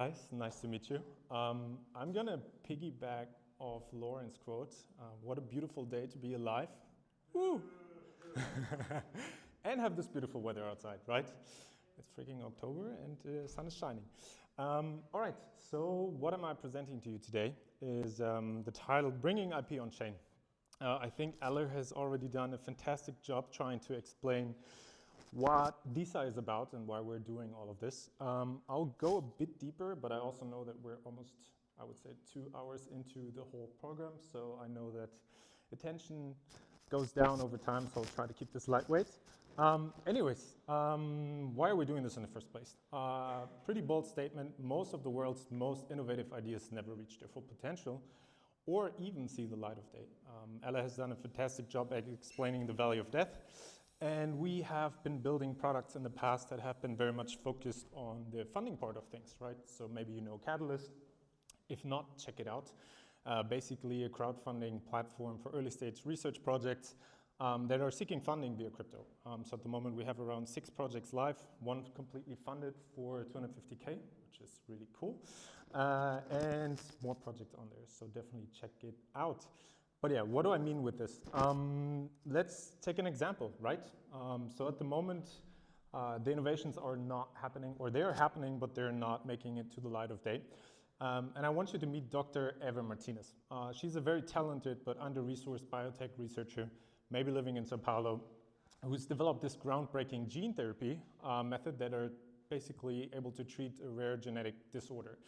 Guys, nice to meet you. I'm gonna piggyback off Lauren's quote. What a beautiful day to be alive. Woo! And have this beautiful weather outside, right? It's freaking October and the sun is shining. All right, so what am I presenting to you today is the title, Bringing IP on Chain. I think Eller has already done a fantastic job trying to explain what DISA is about and why we're doing all of this. I'll go a bit deeper, but I also know that we're almost, I would say, 2 hours into the whole program, so I know that attention goes down over time, so I'll try to keep this lightweight. Anyways, why are we doing this in the first place? Pretty bold statement. Most of the world's most innovative ideas never reach their full potential or even see the light of day. Ella has done a fantastic job at explaining the value of death. And we have been building products in the past that have been very much focused on the funding part of things, right? So maybe you know Catalyst. If not, check it out. Basically a crowdfunding platform for early stage research projects that are seeking funding via crypto. So at the moment we have around 6 projects live, one completely funded for 250K, which is really cool. And more projects on there, so definitely check it out. But yeah, what do I mean with this? Let's take an example, right? So at the moment, the innovations are not happening, or they are happening, but they're not making it to the light of day. And I want you to meet Dr. Eva Martinez. She's a very talented but under-resourced biotech researcher, maybe living in Sao Paulo, who's developed this groundbreaking gene therapy method that are basically able to treat a rare genetic disorder.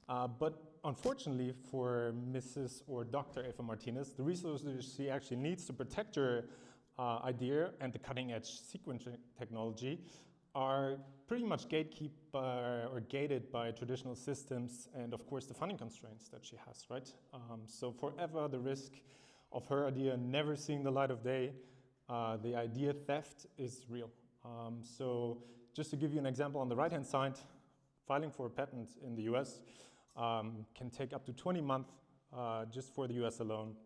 But unfortunately for Mrs. or Dr. Eva Martinez, the resources she actually needs to protect her idea and the cutting-edge sequencing technology are pretty much gatekept or gated by traditional systems and, of course, the funding constraints that she has, right? So forever, the risk of her idea never seeing the light of day, the idea theft is real. So just to give you an example, on the right-hand side, filing for a patent in the US can take up to 20 months just for the US alone,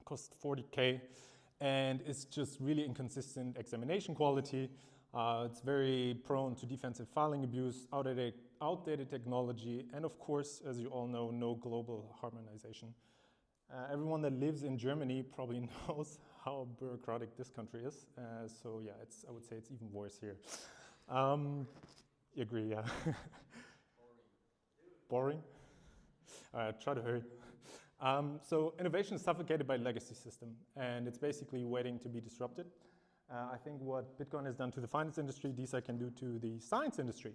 costs 40K, and it's just really inconsistent examination quality. It's very prone to defensive filing abuse, outdated technology, and of course, as you all know, no global harmonization. Everyone that lives in Germany probably knows how bureaucratic this country is. So yeah, I would say it's even worse here. You agree, yeah. Boring? Try to hurry. So innovation is suffocated by legacy system, and it's basically waiting to be disrupted. I think what Bitcoin has done to the finance industry, DeSci can do to the science industry.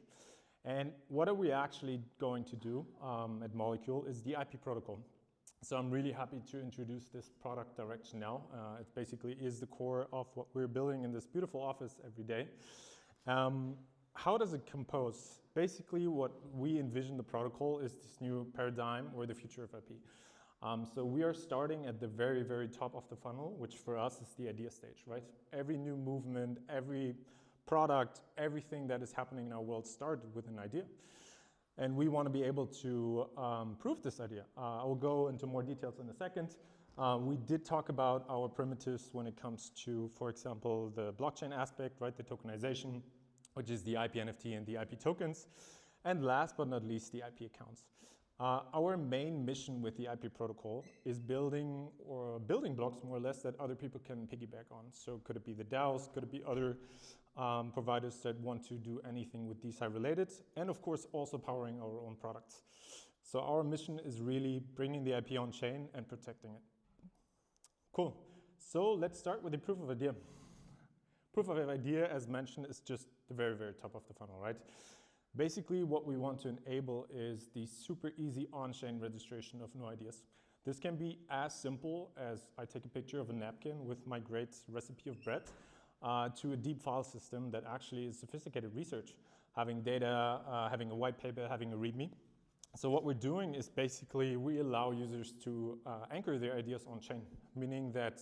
And what are we actually going to do at Molecule is the IP protocol. So I'm really happy to introduce this product direction now. It basically is the core of what we're building in this beautiful office every day. How does it compose? Basically, what we envision the protocol is this new paradigm or the future of IP. So we are starting at the very, very top of the funnel, which for us is the idea stage, right? Every new movement, every product, everything that is happening in our world started with an idea. And we want to be able to prove this idea. I will go into more details in a second. We did talk about our primitives when it comes to, for example, the blockchain aspect, right? The tokenization, which is the IP NFT and the IP tokens. And last but not least, the IP accounts. Our main mission with the IP protocol is building blocks more or less that other people can piggyback on. So could it be the DAOs, could it be other providers that want to do anything with DeSci related, and of course also powering our own products. So our mission is really bringing the IP on chain and protecting it. Cool. So let's start with the proof of idea. Proof of idea, as mentioned, is just the very, very top of the funnel, right? Basically, what we want to enable is the super easy on-chain registration of new ideas. This can be as simple as I take a picture of a napkin with my great recipe of bread to a deep file system that actually is sophisticated research, having data, having a white paper, having a README. So what we're doing is basically we allow users to anchor their ideas on-chain, meaning that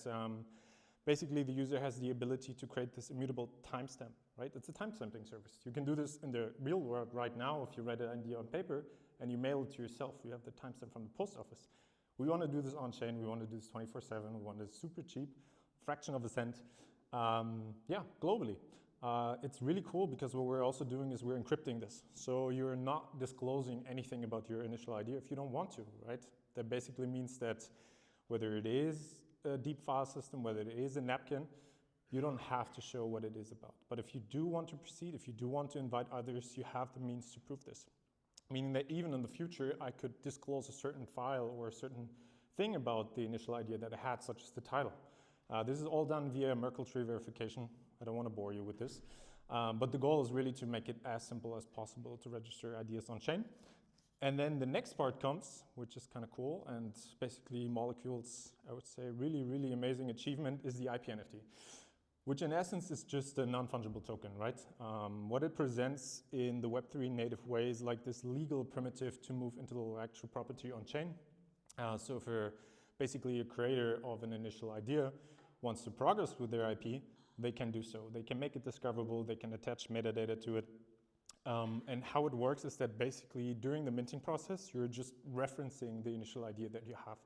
basically the user has the ability to create this immutable timestamp, right? It's a timestamping service. You can do this in the real world right now if you write an idea on paper and you mail it to yourself. You have the timestamp from the post office. We want to do this on-chain. We want to do this 24/7. We want it super cheap, fraction of a cent, yeah, globally. It's really cool because what we're also doing is we're encrypting this. So you're not disclosing anything about your initial idea if you don't want to, right? That basically means that whether it is a deep file system, whether it is a napkin, you don't have to show what it is about. But if you do want to proceed, if you do want to invite others, you have the means to prove this. Meaning that even in the future, I could disclose a certain file or a certain thing about the initial idea that I had, such as the title. This is all done via Merkle tree verification. I don't want to bore you with this. But the goal is really to make it as simple as possible to register ideas on chain. And then the next part comes, which is kind of cool, and basically Molecule's, I would say, really, really amazing achievement is the IP NFT, which in essence is just a non-fungible token, right? What it presents in the Web3 native way is like this legal primitive to move intellectual property on chain. So if you're basically a creator of an initial idea wants to progress with their IP, they can do so. They can make it discoverable, they can attach metadata to it. And how it works is that basically during the minting process, you're just referencing the initial idea that you have.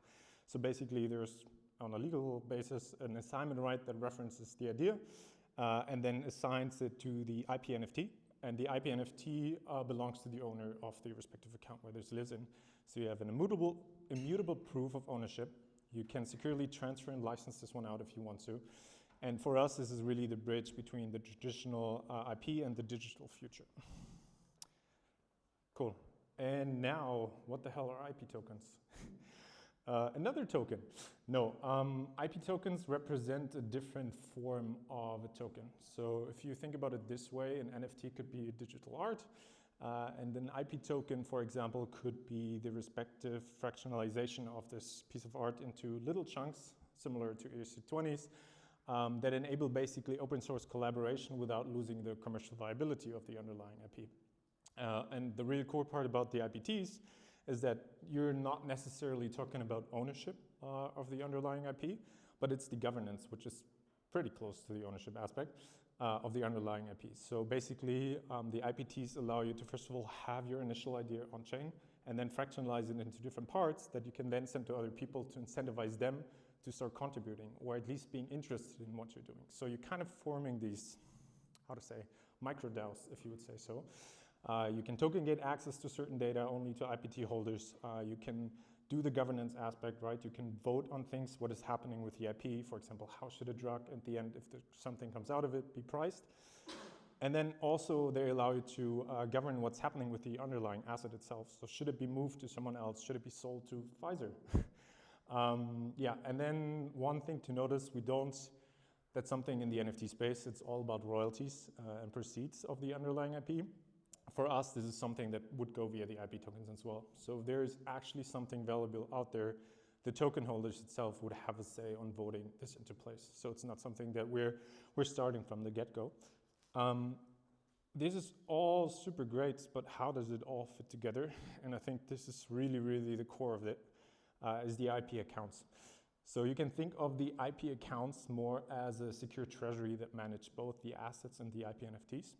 So basically there's, on a legal basis, an assignment right that references the idea and then assigns it to the IP NFT. And the IP NFT belongs to the owner of the respective account where this lives in. So you have an immutable proof of ownership. You can securely transfer and license this one out if you want to. And for us, this is really the bridge between the traditional IP and the digital future. Cool. And now, what the hell are IP tokens? Another token. No, IP tokens represent a different form of a token. So if you think about it this way, an NFT could be a digital art, and an IP token, for example, could be the respective fractionalization of this piece of art into little chunks, similar to ERC20s, that enable basically open source collaboration without losing the commercial viability of the underlying IP. And the really cool part about the IPTs is that you're not necessarily talking about ownership of the underlying IP, but it's the governance, which is pretty close to the ownership aspect of the underlying IP. So basically, the IPTs allow you to, first of all, have your initial idea on chain and then fractionalize it into different parts that you can then send to other people to incentivize them to start contributing, or at least being interested in what you're doing. So you're kind of forming these, how to say, micro DAOs, if you would say so. You can token gate access to certain data only to IPT holders. You can do the governance aspect, right? You can vote on things, what is happening with the IP. For example, how should a drug at the end, if something comes out of it, be priced? And then also they allow you to govern what's happening with the underlying asset itself. So should it be moved to someone else? Should it be sold to Pfizer? Yeah, and then one thing to notice, that's something in the NFT space, it's all about royalties and proceeds of the underlying IP. For us, this is something that would go via the IP tokens as well. So if there is actually something valuable out there, the token holders itself would have a say on voting this into place. So it's not something that we're starting from the get-go. This is all super great, but how does it all fit together? And I think this is really, really the core of it, is the IP accounts. So you can think of the IP accounts more as a secure treasury that manage both the assets and the IP NFTs.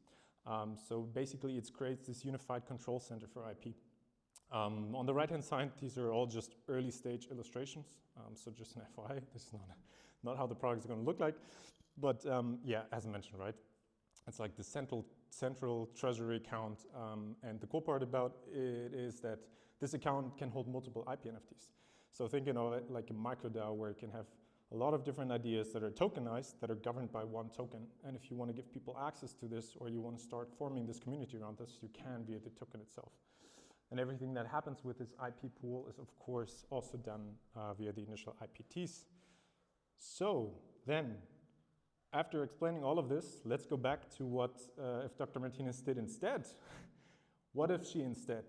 So basically it creates this unified control center for IP. On the right-hand side, these are all just early stage illustrations. So just an FYI, this is not how the product is going to look like. But yeah, as I mentioned, right? It's like the central treasury account. And the cool part about it is that this account can hold multiple IP NFTs. So thinking of it like a micro-DAO where it can have a lot of different ideas that are tokenized, that are governed by one token. And if you want to give people access to this, or you want to start forming this community around this, you can via the token itself. And everything that happens with this IP pool is, of course, also done via the initial IPTs. So then, after explaining all of this, let's go back to what if Dr. Martinez did instead. What if she instead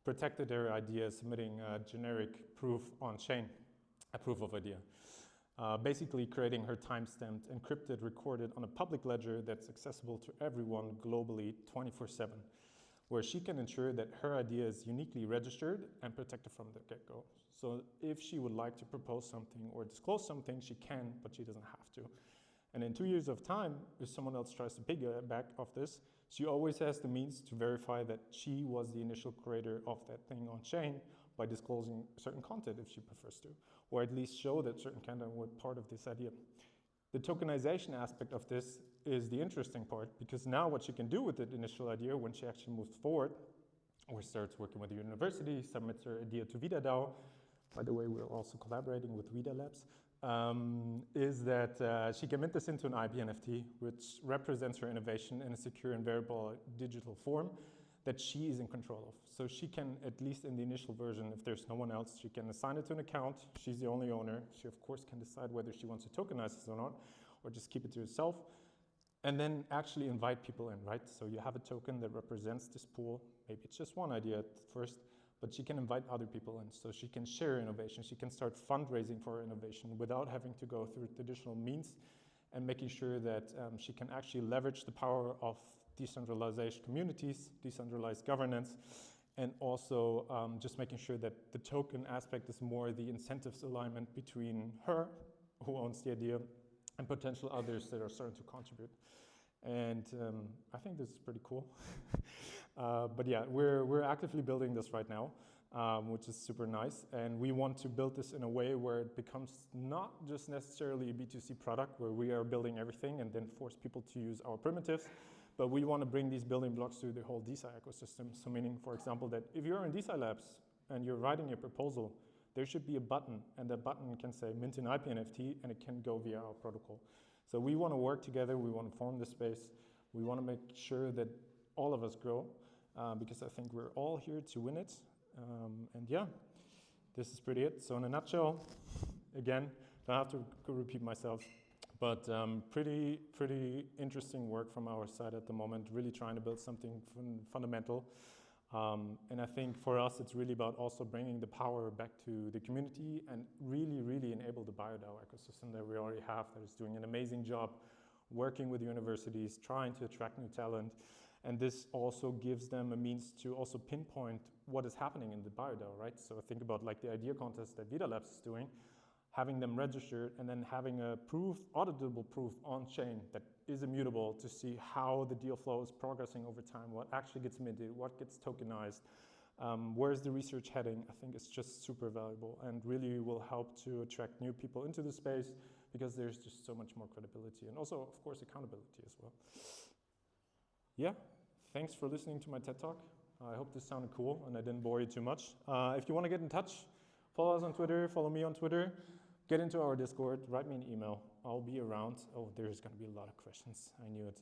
protected her idea, submitting a generic proof on chain, a proof of idea? Basically creating her timestamped, encrypted, recorded on a public ledger that's accessible to everyone globally 24/7, where she can ensure that her idea is uniquely registered and protected from the get-go. So if she would like to propose something or disclose something, she can, but she doesn't have to. And in 2 years of time, if someone else tries to piggyback off this, she always has the means to verify that she was the initial creator of that thing on chain by disclosing certain content if she prefers to, or at least show that certain content were part of this idea. The tokenization aspect of this is the interesting part, because now what she can do with that initial idea when she actually moves forward or starts working with the university, submits her idea to VidaDAO. By the way, we're also collaborating with Vida Labs. Is that she can mint this into an IP NFT, which represents her innovation in a secure and variable digital form that she is in control of. So she can, at least in the initial version, if there's no one else, she can assign it to an account. She's the only owner. She, of course, can decide whether she wants to tokenize this or not, or just keep it to herself, and then actually invite people in, right? So you have a token that represents this pool. Maybe it's just one idea at first, but she can invite other people in. So she can share innovation. She can start fundraising for innovation without having to go through traditional means, and making sure that she can actually leverage the power of decentralized communities, decentralized governance, and also just making sure that the token aspect is more the incentives alignment between her, who owns the idea, and potential others that are starting to contribute. And I think this is pretty cool. But yeah, we're actively building this right now, which is super nice. And we want to build this in a way where it becomes not just necessarily a B2C product where we are building everything and then force people to use our primitives, but we want to bring these building blocks to the whole DeSci ecosystem. So meaning, for example, that if you're in DeSci Labs and you're writing your proposal, there should be a button, and that button can say mint an IP NFT, and it can go via our protocol. So we want to work together, we want to form this space, we want to make sure that all of us grow, because I think we're all here to win it. And yeah, this is pretty it. So in a nutshell, again, don't have to repeat myself, but pretty interesting work from our side at the moment, really trying to build something fundamental. And I think for us, it's really about also bringing the power back to the community and really enable the BioDAO ecosystem that we already have, that is doing an amazing job working with universities, trying to attract new talent. And this also gives them a means to also pinpoint what is happening in the BioDAO, right? So think about like the idea contest that Vida Labs is doing, having them registered and then having a proof, auditable proof on chain that is immutable to see how the deal flow is progressing over time, what actually gets minted, what gets tokenized, where's the research heading. I think it's just super valuable and really will help to attract new people into the space, because there's just so much more credibility and also, of course, accountability as well. Yeah, thanks for listening to my TED Talk. I hope this sounded cool and I didn't bore you too much. If you want to get in touch, follow us on Twitter, follow me on Twitter, get into our Discord, write me an email. I'll be around. Oh, there's going to be a lot of questions. I knew it.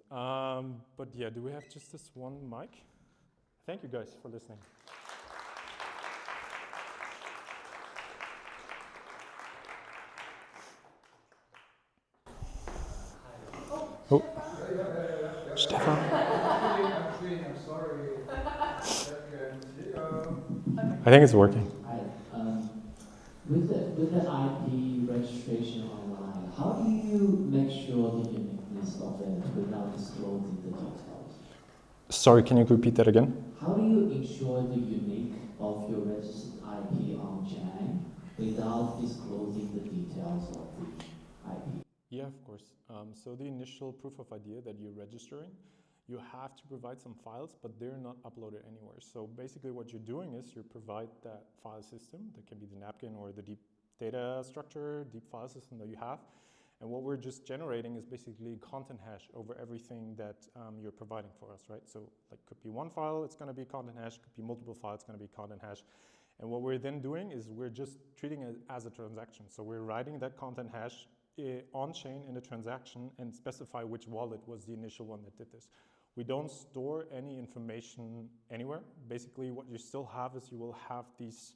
But yeah, do we have just this one mic? Thank you guys for listening. Oh, Stefan. I'm sorry. I think it's working. With the IP registration online, how do you make sure the uniqueness of it without disclosing the details? Sorry, can you repeat that again? How do you ensure the unique of your registered IP on chain without disclosing the details of the IP? Yeah, of course. So the initial proof of idea that you're registering, you have to provide some files, but they're not uploaded anywhere. So basically what you're doing is you provide that file system, that can be the napkin or the deep data structure, deep file system that you have. And what we're just generating is basically content hash over everything that you're providing for us, right? So like could be one file, it's gonna be content hash, could be multiple files, it's gonna be content hash. And what we're then doing is we're just treating it as a transaction. So we're writing that content hash on-chain in a transaction and specify which wallet was the initial one that did this. We don't store any information anywhere. Basically, what you still have is you will have these,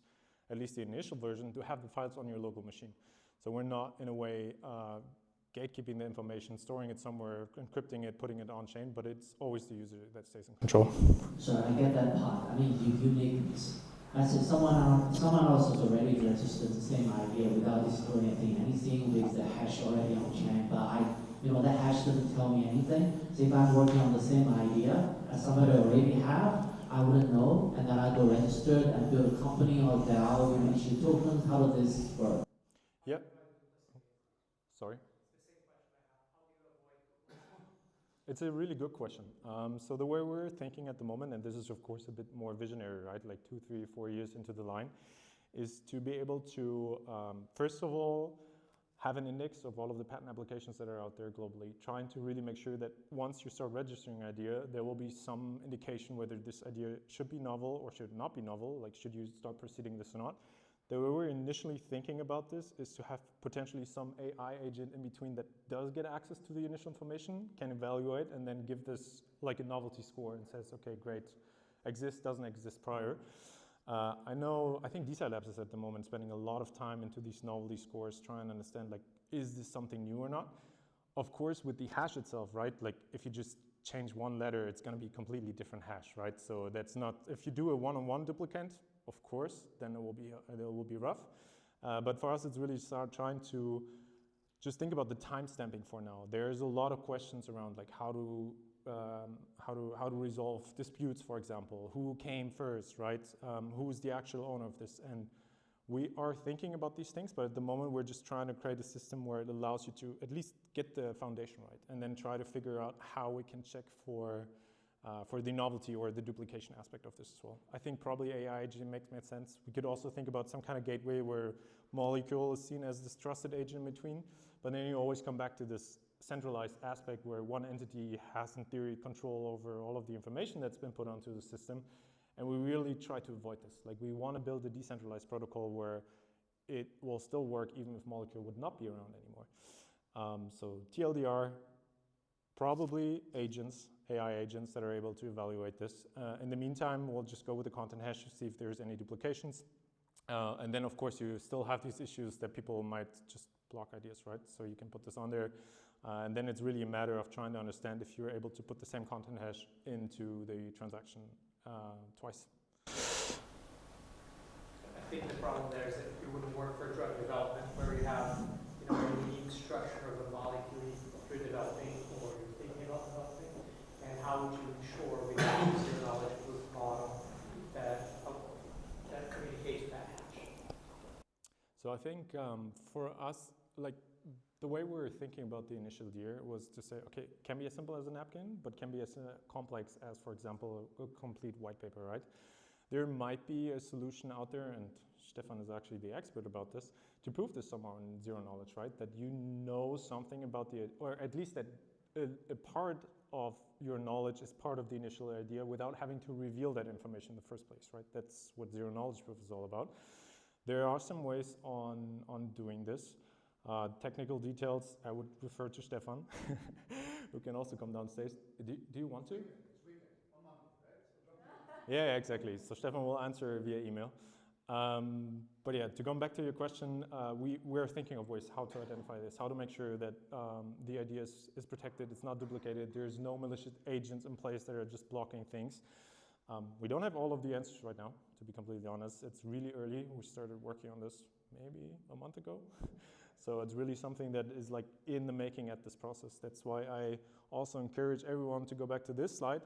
at least the initial version, to have the files on your local machine. So we're not, in a way, gatekeeping the information, storing it somewhere, encrypting it, putting it on-chain, but it's always the user that stays in control. So I get that part. I mean, uniqueness. I said someone else has already registered the same idea without disclosing anything with the hash already on chain, but that hash doesn't tell me anything. So if I'm working on the same idea as somebody already have, I wouldn't know, and then I go registered and build a company or DAO, issue tokens. How does this work? Yeah. Sorry. It's a really good question. So the way we're thinking at the moment, and this is of course a bit more visionary, right? Like 2, 3, 4 years into the line, is to be able to, first of all, have an index of all of the patent applications that are out there globally, trying to really make sure that once you start registering an idea, there will be some indication whether this idea should be novel or should not be novel, like should you start proceeding this or not. The way we're initially thinking about this is to have potentially some AI agent in between that does get access to the initial information, can evaluate, and then give this like a novelty score and says, okay, great, exists, doesn't exist prior. I think Design Labs is at the moment spending a lot of time into these novelty scores, trying to understand like, is this something new or not? Of course, with the hash itself, right? Like if you just change one letter, it's going to be a completely different hash, right? So that's not, if you do a one-on-one duplicate, of course, then it will be rough. But for us, it's really start trying to just think about the timestamping for now. There's a lot of questions around like how to resolve disputes, for example. Who came first, right? Who is the actual owner of this? And we are thinking about these things, but at the moment we're just trying to create a system where it allows you to at least get the foundation right, and then try to figure out how we can check for the novelty or the duplication aspect of this as well. I think probably AI agent makes sense. We could also think about some kind of gateway where molecule is seen as this trusted agent in between, but then you always come back to this centralized aspect where one entity has in theory control over all of the information that's been put onto the system. And we really try to avoid this. Like we want to build a decentralized protocol where it will still work even if molecule would not be around anymore. So TLDR, probably agents, AI agents that are able to evaluate this. In the meantime, we'll just go with the content hash to see if there's any duplications. And then of course you still have these issues that people might just block ideas, right? So you can put this on there. And then it's really a matter of trying to understand if you're able to put the same content hash into the transaction twice. I think the problem there is that it wouldn't work for drug development where you have a unique structure of a molecule you're developing or you're thinking about developing. And how would you ensure with a zero knowledge proof model that communicates with that hash? So I think for us, like the way we were thinking about the initial year was to say, okay, it can be as simple as a napkin, but can be as complex as, for example, a complete white paper, right? There might be a solution out there, and Stefan is actually the expert about this, to prove this somehow in zero knowledge, right? That you know something about or at least that a part of your knowledge is part of the initial idea without having to reveal that information in the first place, right? That's what zero knowledge proof is all about. There are some ways on doing this. Technical details, I would refer to Stefan, who can also come downstairs. Do you want to? It's weekend, on Monday, right? Yeah, exactly. So Stefan will answer via email. But yeah, to come back to your question, we're thinking of ways how to identify this, how to make sure that the idea is protected, it's not duplicated, there's no malicious agents in place that are just blocking things. We don't have all of the answers right now, to be completely honest. It's really early. We started working on this maybe a month ago. So it's really something that is like in the making at this process. That's why I also encourage everyone to go back to this slide,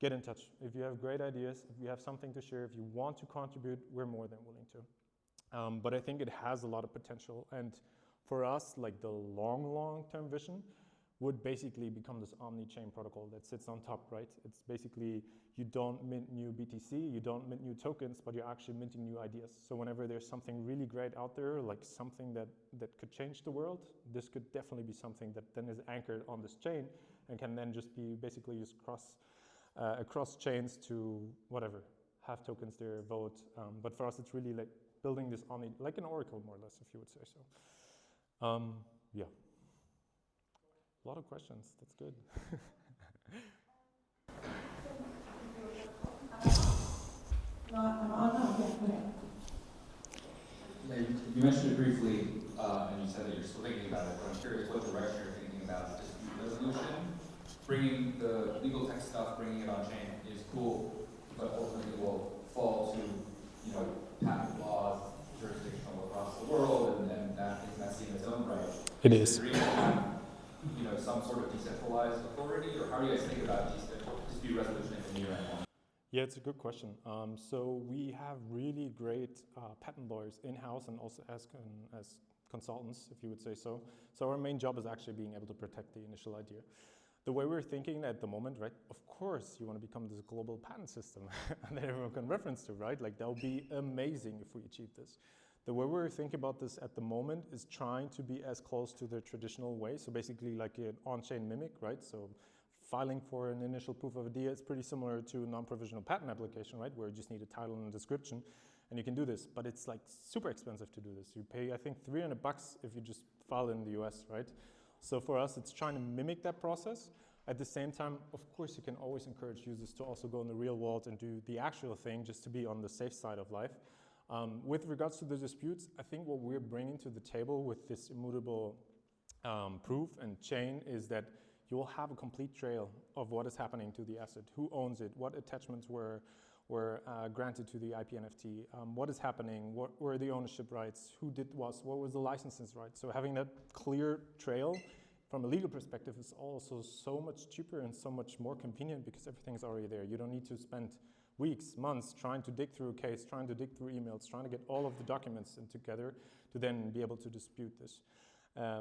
get in touch. If you have great ideas, if you have something to share, if you want to contribute, we're more than willing to. But I think it has a lot of potential. And for us, like the long-term vision would basically become this omni-chain protocol that sits on top, right? It's basically, you don't mint new BTC, you don't mint new tokens, but you're actually minting new ideas. So whenever there's something really great out there, like something that could change the world, this could definitely be something that then is anchored on this chain and can then just be basically used across chains to whatever, have tokens there, vote. But for us, it's really like building this like an oracle more or less, if you would say so. Yeah. A lot of questions, that's good. Yeah, you mentioned it briefly, and you said that you're still thinking about it, but I'm curious what direction you're thinking about dispute resolution. Bringing the legal tech stuff, bringing it on chain is cool, but ultimately will fall to, patent laws, jurisdictional across the world, and that is messy in its own right. It is. Some sort of decentralized authority, or how do you guys think about dispute resolution in the UN? Yeah, it's a good question. So we have really great patent lawyers in-house and also as consultants, if you would say so. So our main job is actually being able to protect the initial idea. The way we're thinking at the moment, right, of course you want to become this global patent system that everyone can reference to, right? Like that would be amazing if we achieve this. The way we're thinking about this at the moment is trying to be as close to the traditional way. So basically like an on-chain mimic, right? So filing for an initial proof of idea is pretty similar to a non-provisional patent application, right? Where you just need a title and a description, and you can do this. But it's like super expensive to do this. You pay, I think, $300 if you just file in the US, right? So for us, it's trying to mimic that process. At the same time, of course, you can always encourage users to also go in the real world and do the actual thing just to be on the safe side of life. With regards to the disputes, I think what we're bringing to the table with this immutable proof and chain is that you will have a complete trail of what is happening to the asset, who owns it, what attachments were granted to the IP NFT, what is happening, what were the ownership rights, who did what was the licenses rights. So having that clear trail from a legal perspective is also so much cheaper and so much more convenient because everything's already there. You don't need to spend weeks, months trying to dig through a case, trying to dig through emails, trying to get all of the documents together to then be able to dispute this.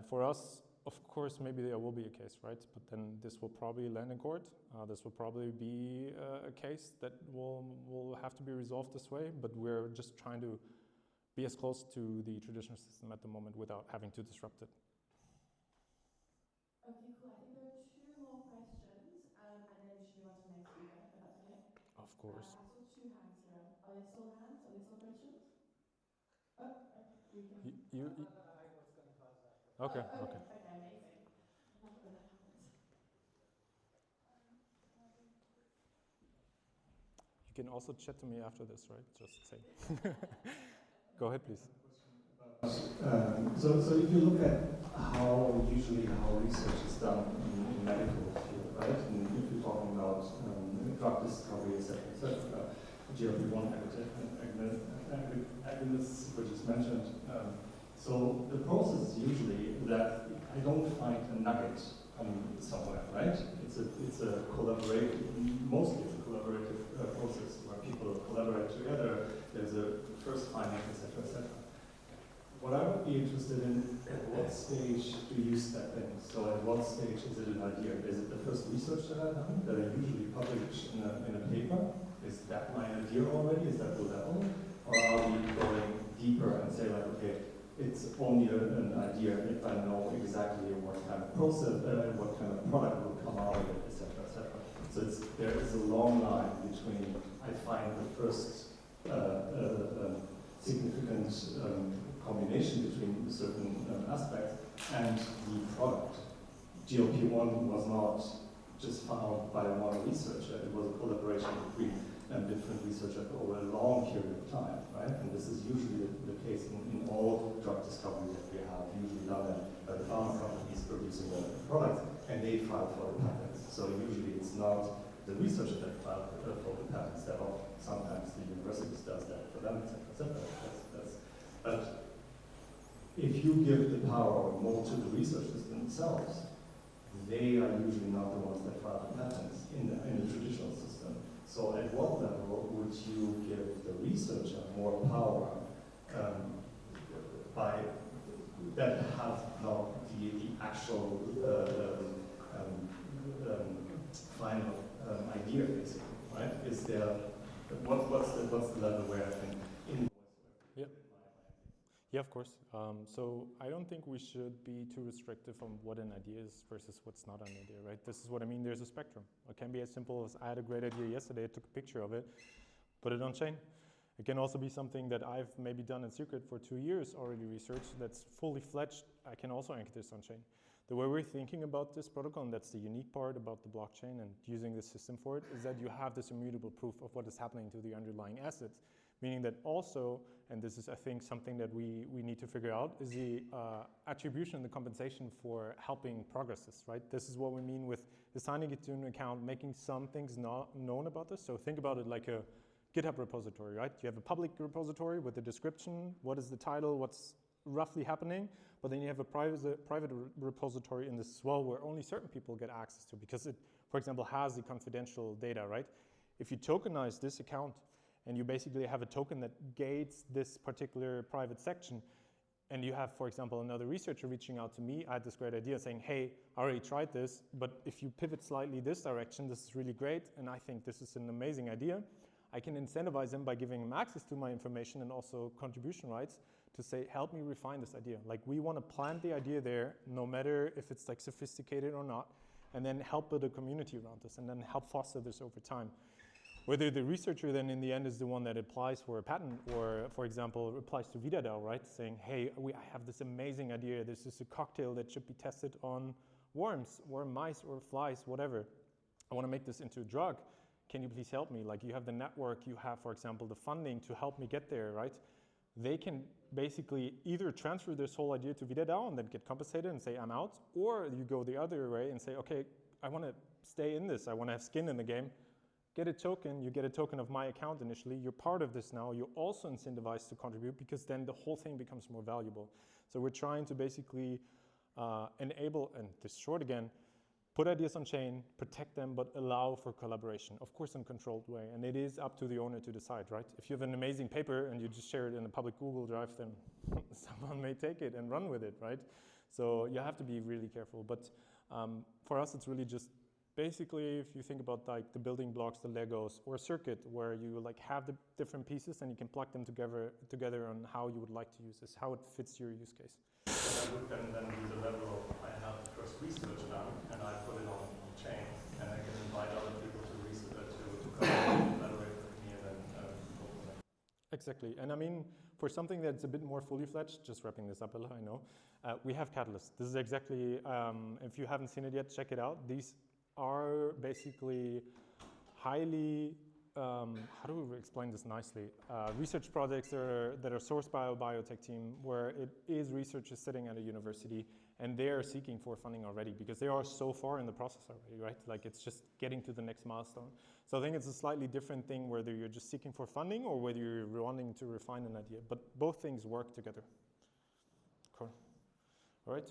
For us, of course, maybe there will be a case, right? But then this will probably land in court. This will probably be a case that will have to be resolved this way, but we're just trying to be as close to the traditional system at the moment without having to disrupt it. Okay, cool. I think there are two more questions, and then we should move on to the next speaker, if that's okay. Of course. I saw two hands here. Are there still hands? Are there still questions? Oh, okay. We can. I was going to pass that. Okay, okay. okay. Okay, amazing. I love it when that happens. You can also chat to me after this, right? Just say. Go ahead, please. So if you look at how research is done in medical field, right? And if you're talking about drug discovery, etc., GLP-1 agonists, which is mentioned. So the process is usually that I don't find a nugget somewhere, right? It's a collaborative, mostly it's a collaborative process where people collaborate together. There's a first finding, etc., etc. What I would be interested in, at what stage do you step in? So at what stage is it an idea? Is it the first research that I've done, that I usually publish in a paper? Is that my idea already? Is that the level? Or are we going deeper and say like, okay, it's only an idea if I know exactly what kind of process, what kind of product will come out of it, etc., etc. So there is a long line between I find the first significant combination between certain aspects and the product. GLP-1 was not just found by one researcher, it was a collaboration between different researchers over a long period of time, right? And this is usually the case in all drug discovery that we have, usually done by the pharma companies producing the products, and they file for the patents. So usually it's not the researcher that files for the patents, that sometimes the universities does that for them, etc., etc. But if you give the power more to the researchers themselves, they are usually not the ones that file the patents in the traditional system. So at what level would you give the researcher more power by that have now the actual final idea, basically, right? Is there what's the level where I think invoice? Yep. Yeah, of course. So I don't think we should be too restrictive on what an idea is versus what's not an idea, right? This is what I mean. There's a spectrum. It can be as simple as I had a great idea yesterday, I took a picture of it, put it on chain. It can also be something that I've maybe done in secret for 2 years already researched that's fully fledged. I can also anchor this on chain. The way we're thinking about this protocol, and that's the unique part about the blockchain and using this system for it, is that you have this immutable proof of what is happening to the underlying assets. Meaning that also, and this is I think something that we need to figure out, is the attribution and the compensation for helping progresses, right? This is what we mean with assigning it to an account, making some things not known about this. So think about it like a GitHub repository, right? You have a public repository with a description, what is the title, what's roughly happening, but then you have a private repository in this as well where only certain people get access to because it, for example, has the confidential data, right? If you tokenize this account, and you basically have a token that gates this particular private section, and you have, for example, another researcher reaching out to me, I had this great idea saying, hey, I already tried this, but if you pivot slightly this direction, this is really great, and I think this is an amazing idea. I can incentivize them by giving them access to my information and also contribution rights to say, help me refine this idea. Like, we want to plant the idea there, no matter if it's like sophisticated or not, and then help build a community around this and then help foster this over time. Whether the researcher then in the end is the one that applies for a patent or, for example, applies to VidaDAO, right? Saying, hey, I have this amazing idea. This is a cocktail that should be tested on worms or mice or flies, whatever. I want to make this into a drug. Can you please help me? Like, you have the network, you have, for example, the funding to help me get there, right? They can basically either transfer this whole idea to VidaDAO and then get compensated and say, I'm out, or you go the other way and say, okay, I want to stay in this. I want to have skin in the game. Get a token, you get a token of my account initially, you're part of this now, you're also incentivized to contribute because then the whole thing becomes more valuable. So we're trying to basically enable, and this short again, put ideas on chain, protect them, but allow for collaboration, of course in a controlled way. And it is up to the owner to decide, right? If you have an amazing paper and you just share it in a public Google Drive, then someone may take it and run with it, right? So you have to be really careful. But for us, it's really just basically, if you think about like the building blocks, the Legos, or a circuit where you like have the different pieces and you can plug them together on how you would like to use this, how it fits your use case. I would then do the level of, I have the first research done, and I put it on chain, and I can invite other people to research, to collaborate with me, and then go from there. Exactly, and I mean, for something that's a bit more fully fledged, just wrapping this up a little, I know, we have Catalyst. This is exactly, if you haven't seen it yet, check it out. These are basically highly, how do we explain this nicely? Research projects that are sourced by a biotech team where it is researchers sitting at a university and they are seeking for funding already because they are so far in the process already, right? Like, it's just getting to the next milestone. So I think it's a slightly different thing whether you're just seeking for funding or whether you're wanting to refine an idea, but both things work together. Cool. All right.